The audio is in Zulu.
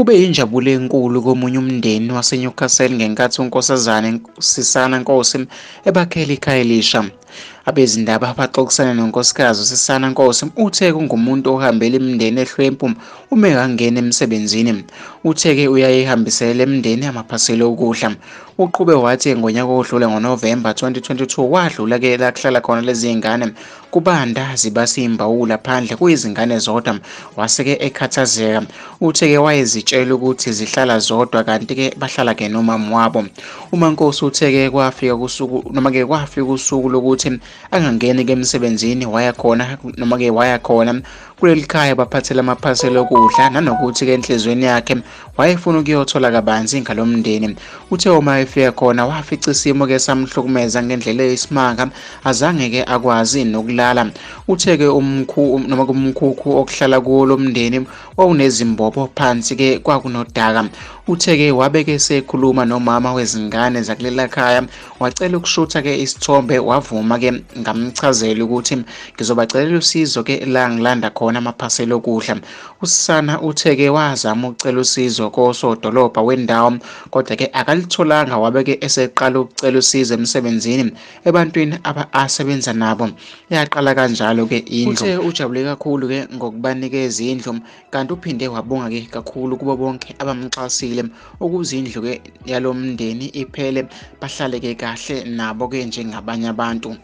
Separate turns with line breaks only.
Kube injabulo enkulu komunye umndeni waseNewcastle ngenkathi unkosazane Sisana Nkosi ebakhela ikhaya elisha. Abezindaba baxoxisana nonkosikazi uSisana Nkosi uthe kungumuntu ohambela imindeni ehlwempu uma engangena emsebenzini. Uthe-ke uyayihambisela imindeni amaphasela okudla. Uqhube wathi ngonyaka odlule ngoNovemba 2022 wadlula-ke la kuhlala khona lezi zingane kubanda zibasimbawula phandle kuyizingane zodwa wase-ke ekhathazeka. Uthe-ke wayezitshela ukuthi zihlala zodwa kanti-ke bahlala-ke nomama wabo. UMaNkosi uthe-ke kwafika usuku lokuthi angangeni-ke emsebenzini waya khona kuleli khaya baphathela amaphasela okudla nanokuthi-ke enhlizweni yakhe wayefuna ukuyothola kabanzi ngalomndeni. Uthe uma efika khona wafica isimo-ke samhlukumeza ngendlela eyisimanga azange-ke akwazi nokulala. Uthe-ke umkhukhu okuhlala kuwo lo mndeni wawunezimbobo phansi-ke kwakunodaka. Uthe-ke wabeke sekhuluma nomama wezingane zakulela khaya wacela ukushutha-ke isithombe wavuma-ke ngamchazela ukuthi ngizobacelela usizo-ke la ngilanda khona amaphasela okudla. USisana uthe-ke wazama ukucela usizo kosodolobha wendawo kodwa-ke akalitholanga wabeke eseqala ukucela usizo emsebenzini ebantwini asebenza nabo. Yaqala kanjalo-ke indlu. Uthe ujabule kakhulu-ke ngokubanikeza indlu kanti uphinde wabonga-ke kakhulu kubo bonke abamxhasile ukuze indlu-ke yalo mndeni iphele bahlale-ke kahle nabo-ke njengabanye abantu.